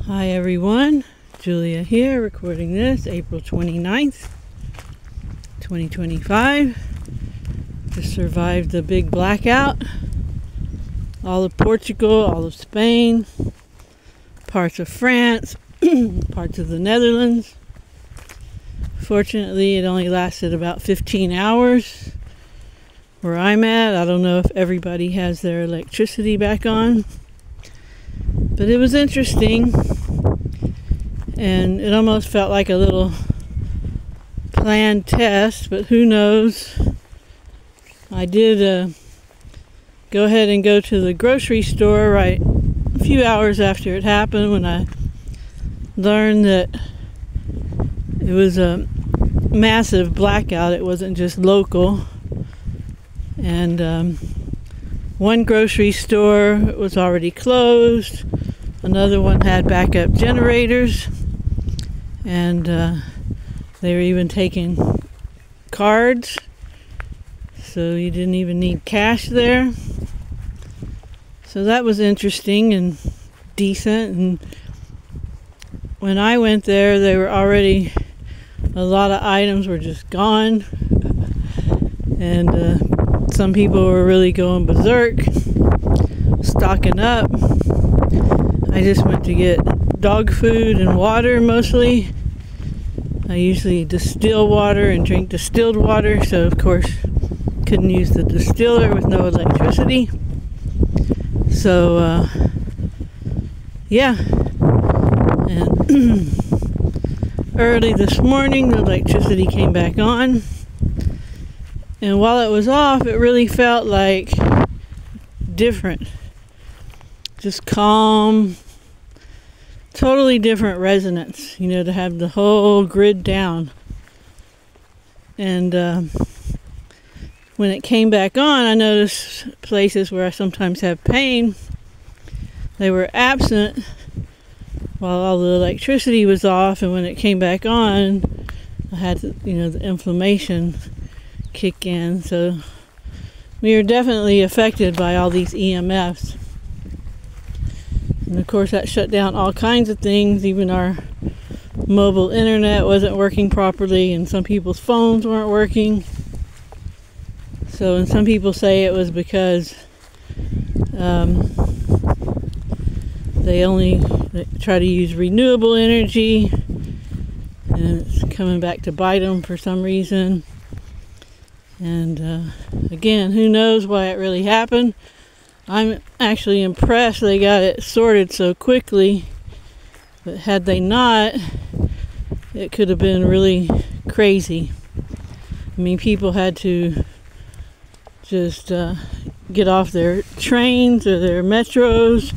Hi everyone, Julia here, recording this April 29th, 2025. Just survived the big blackout. All of Portugal, all of Spain, parts of France, parts of the Netherlands. Fortunately, it only lasted about 15 hours where I'm at. I don't know if everybody has their electricity back on. But it was interesting, and it almost felt like a little planned test, but who knows. I did go ahead and go to the grocery store right a few hours after it happened, when I learned that it was a massive blackout. It wasn't just local. And one grocery store was already closed. Another one had backup generators, and they were even taking cards, so you didn't even need cash there. So that was interesting and decent. And when I went there, they were already, a lot of items were just gone, and some people were really going berserk, stocking up. I just went to get dog food and water mostly. I usually distill water and drink distilled water, so of course couldn't use the distiller with no electricity. So yeah, and early this morning the electricity came back on, and while it was off, it really felt like different, just calm, totally different resonance, you know, to have the whole grid down. And when it came back on, I noticed places where I sometimes have pain, they were absent while all the electricity was off, and when it came back on, I had to, you know, the inflammation kick in. So we are definitely affected by all these EMFs. And of course that shut down all kinds of things. Even our mobile internet wasn't working properly, and some people's phones weren't working. So, and some people say it was because they try to use renewable energy, and it's coming back to bite them for some reason. And again, who knows why it really happened. I'm actually impressed they got it sorted so quickly, but had they not, it could have been really crazy. I mean, people had to just get off their trains or their metros.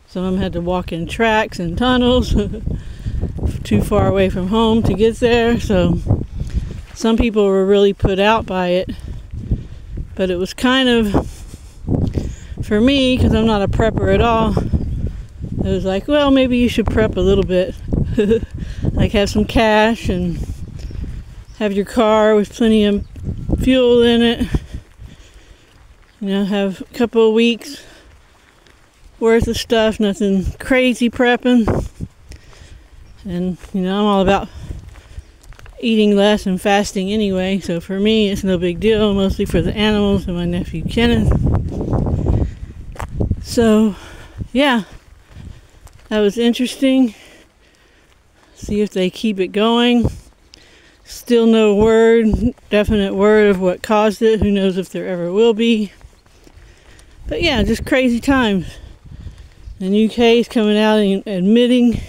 Some of them had to walk in tracks and tunnels too far away from home to get there. So some people were really put out by it, but it was kind of, for me, because I'm not a prepper at all, it was like, well, maybe you should prep a little bit. Like have some cash and have your car with plenty of fuel in it. You know, have a couple of weeks worth of stuff, nothing crazy prepping. And, you know, I'm all about eating less and fasting anyway, so for me it's no big deal, mostly for the animals and my nephew Kenneth. So yeah, that was interesting. See if they keep it going. Still no definite word of what caused it. Who knows if there ever will be. But yeah, just crazy times. The UK is coming out and admitting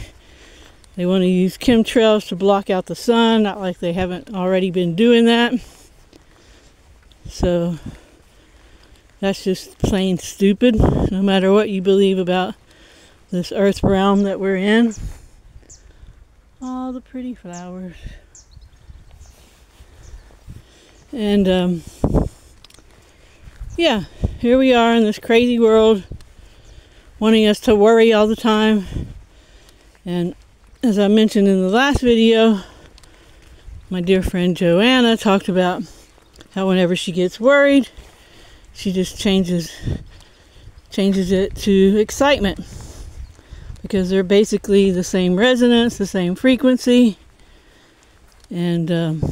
they want to use chemtrails to block out the sun, not like they haven't already been doing that. So that's just plain stupid, no matter what you believe about this earth realm that we're in. All the pretty flowers. And yeah, here we are in this crazy world, wanting us to worry all the time. And as I mentioned in the last video, my dear friend Joanna talked about how whenever she gets worried, she just changes it to excitement. because they're basically the same resonance, the same frequency. And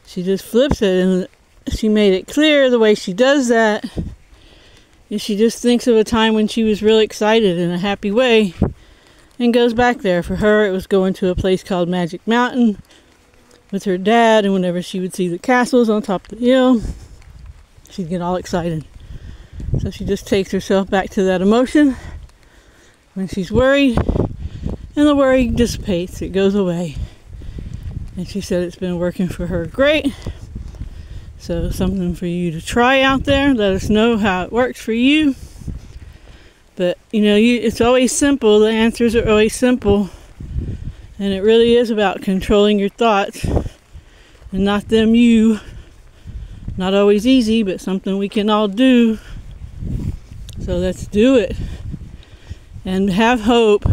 she just flips it, and she made it clear the way she does that is she just thinks of a time when she was really excited in a happy way and goes back there. For her, it was going to a place called Magic Mountain with her dad, and whenever she would see the castles on top of the hill, she'd get all excited. So she just takes herself back to that emotion when she's worried, and the worry dissipates, it goes away. And she said it's been working for her great. So something for you to try out there. Let us know how it works for you. But it's always simple. The answers are always simple. And it really is about controlling your thoughts and not them you. Not always easy, but something we can all do. So let's do it. And have hope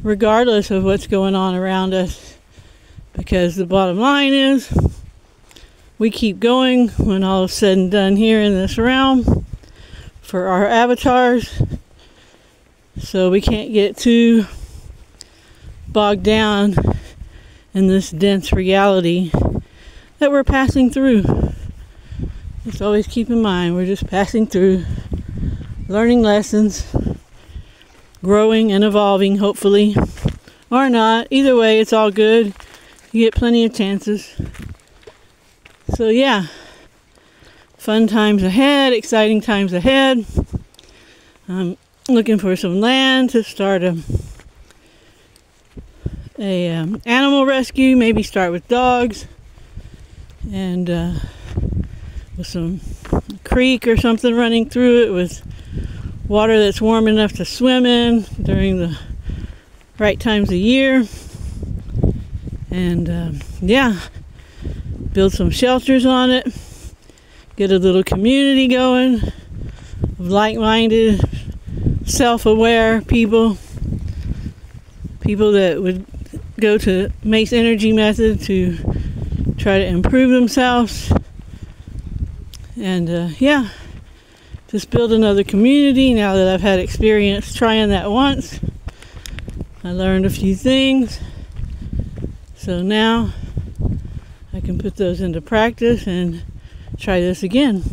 regardless of what's going on around us. Because the bottom line is, we keep going when all is said and done here in this realm for our avatars. So we can't get too bogged down in this dense reality that we're passing through. Just always keep in mind, we're just passing through, learning lessons, growing and evolving, hopefully, or not. Either way, it's all good. You get plenty of chances. So yeah, fun times ahead, exciting times ahead. I'm looking for some land to start a animal rescue. Maybe start with dogs, and with some creek or something running through it with water that's warm enough to swim in during the right times of year. And yeah, build some shelters on it, get a little community going of like-minded, self-aware people that would go to Mace Energy Method to try to improve themselves. And yeah, just build another community. Now that I've had experience trying that once, I learned a few things. So now I can put those into practice and try this again.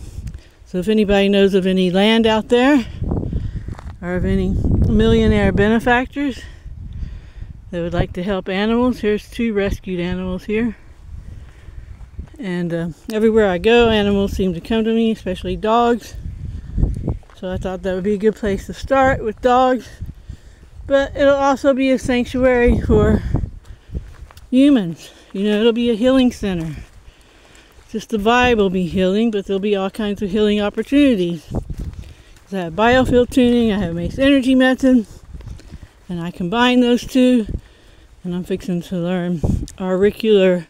So if anybody knows of any land out there, or of any millionaire benefactors that would like to help animals, here's 2 rescued animals here. And everywhere I go, animals seem to come to me, especially dogs. So I thought that would be a good place to start with dogs. But it'll also be a sanctuary for humans. It'll be a healing center. Just the vibe will be healing, but there'll be all kinds of healing opportunities. I have Biofield Tuning, I have Mace Energy Method, and I combine those two, and I'm fixing to learn auricular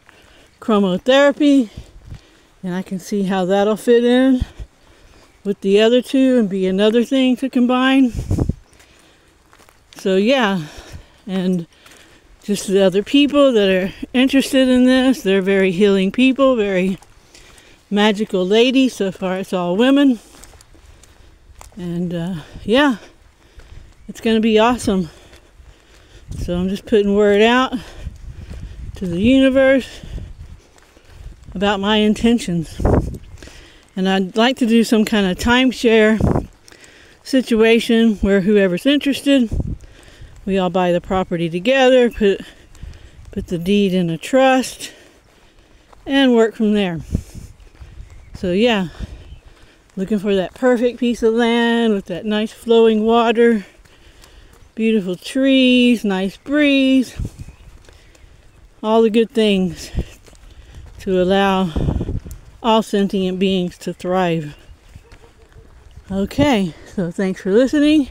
chromotherapy, and I can see how that'll fit in with the other two and be another thing to combine. So yeah, and just the other people that are interested in this, they're very healing people, very magical ladies. So far it's all women. And yeah, it's going to be awesome. So I'm just putting word out to the universe about my intentions. And I'd like to do some kind of timeshare situation where whoever's interested, we all buy the property together, put the deed in a trust, and work from there. So yeah, looking for that perfect piece of land with that nice flowing water, beautiful trees, nice breeze, all the good things to allow all sentient beings to thrive. Okay, so thanks for listening.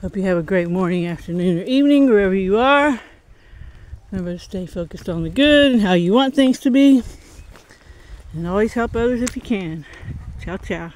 Hope you have a great morning, afternoon, or evening, wherever you are. Remember to stay focused on the good and how you want things to be. And always help others if you can. Ciao, ciao.